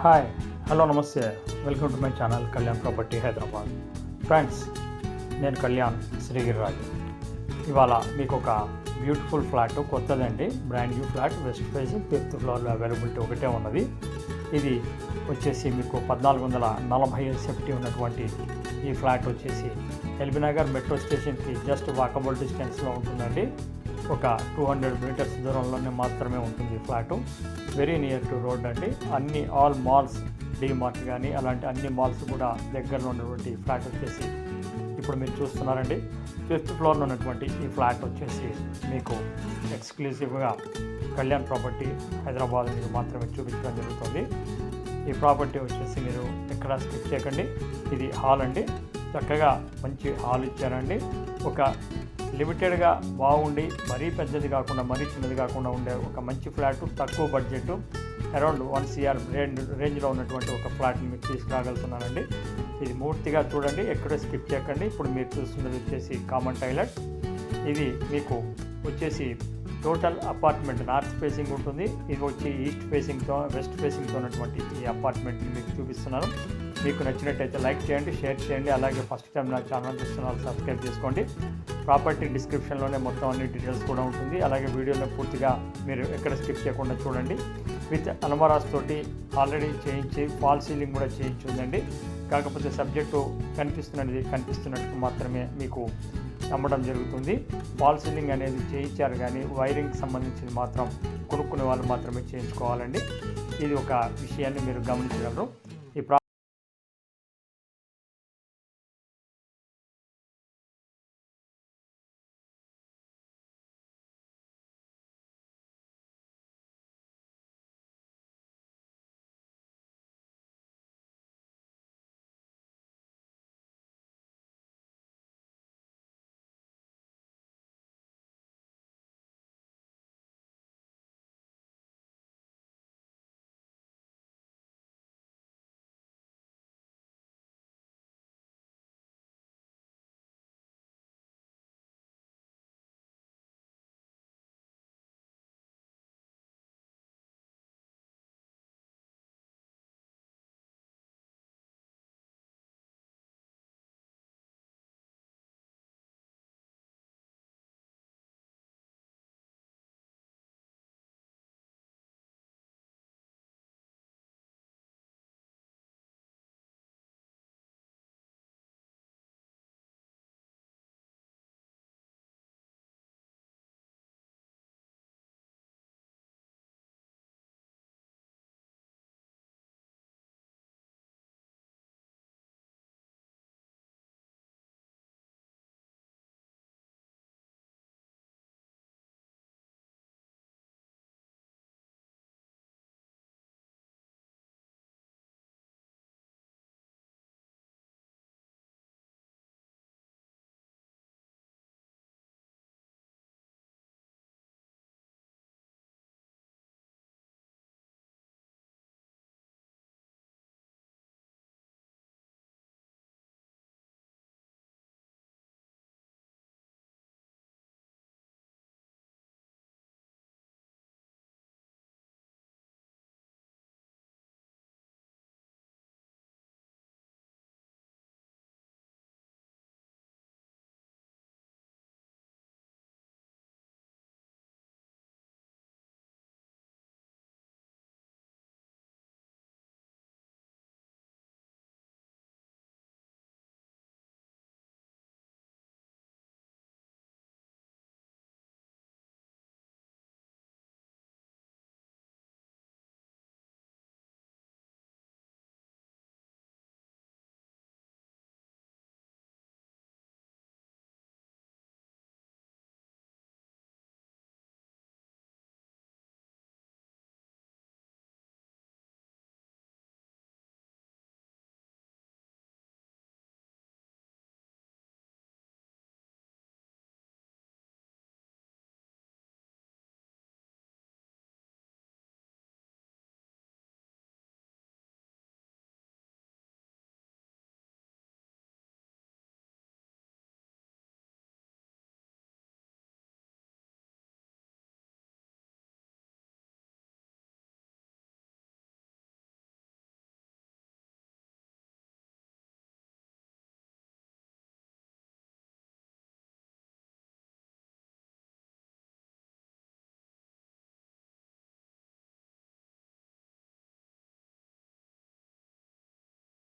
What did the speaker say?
Hi hello నమస్తే welcome to my channel Kalyan property Hyderabad. Friends, నేను కళ్యాణ్ శ్రీగిరిరాజు. ఇవాళ మీకు ఒక బ్యూటిఫుల్ ఫ్లాట్ కొత్తదండి, brand new flat, west facing 5th ఫ్లోర్లో అవైలబిలిటీ ఒకటే ఉన్నది. ఇది వచ్చేసి మీకు 1440 సెఫ్టీ ఉన్నటువంటి ఈ ఫ్లాట్ వచ్చేసి ఎల్బీ నగర్ మెట్రో స్టేషన్కి జస్ట్ వాకబుల్ డిస్టెన్స్లో ఉంటుందండి. ఒక 200 మీటర్స్ దూరంలోనే మాత్రమే ఉంటుంది ఈ flat. Very near to road అండి. ఆల్ మాల్స్, డీమార్ట్ కానీ అలాంటి అన్ని మాల్స్ కూడా దగ్గరలో ఉన్నటువంటి ఫ్లాట్ వచ్చేసి ఇప్పుడు మీరు చూస్తున్నారండి. 5th ఫ్లోర్లో ఉన్నటువంటి ఈ ఫ్లాట్ వచ్చేసి మీకు ఎక్స్క్లూజివ్గా కళ్యాణ్ ప్రాపర్టీ హైదరాబాద్ మీకు మాత్రమే చూపించడం జరుగుతుంది. ఈ ప్రాపర్టీ వచ్చేసి మీరు ఎక్కడ స్కిప్ చేయకండి. ఇది హాల్ అండి, చక్కగా మంచి హాల్ ఇచ్చారండి. ఒక లిమిటెడ్గా బాగుండి మరీ పెద్దది కాకుండా మరీ చిన్నది కాకుండా ఉండే ఒక మంచి ఫ్లాట్, తక్కువ బడ్జెట్, అరౌండ్ 1 CR రేంజ్లో ఉన్నటువంటి ఒక ఫ్లాట్ని మీకు తీసుకురాగలుగుతున్నానండి. ఇది పూర్తిగా చూడండి, ఎక్కడో స్కిప్ చేయకండి. ఇప్పుడు మీరు చూస్తున్నది వచ్చేసి కామన్ టాయిలెట్. ఇది మీకు వచ్చేసి టోటల్ అపార్ట్మెంట్ నార్త్ ఫేసింగ్ ఉంటుంది. ఇది వచ్చి ఈస్ట్ ఫేసింగ్తో వెస్ట్ ఫేసింగ్తో ఉన్నటువంటి ఈ అపార్ట్మెంట్ని మీకు చూపిస్తున్నాను. మీకు నచ్చినట్టయితే లైక్ చేయండి, షేర్ చేయండి. అలాగే ఫస్ట్ టైం నా ఛానల్ చూస్తున్నారు సబ్స్క్రైబ్ చేసుకోండి. ప్రాపర్టీ డిస్క్రిప్షన్లోనే మొత్తం అన్ని డీటెయిల్స్ కూడా ఉంటుంది. అలాగే వీడియోలో పూర్తిగా మీరు ఎక్కడ స్కిప్ చేయకుండా చూడండి. విత్ అల్మారాస్ తోటి ఆల్రెడీ చేయించి ఫాల్ సీలింగ్ కూడా చేయించుందండి. కాకపోతే సబ్జెక్టు కనిపిస్తున్నట్టు మాత్రమే మీకు అమ్మడం జరుగుతుంది. ఫాల్ సీలింగ్ అనేది చేయించారు, కానీ వైరింగ్ సంబంధించింది మాత్రం కొనుక్కునే వాళ్ళు మాత్రమే చేయించుకోవాలండి. ఇది ఒక విషయాన్ని మీరు గమనించగలరు.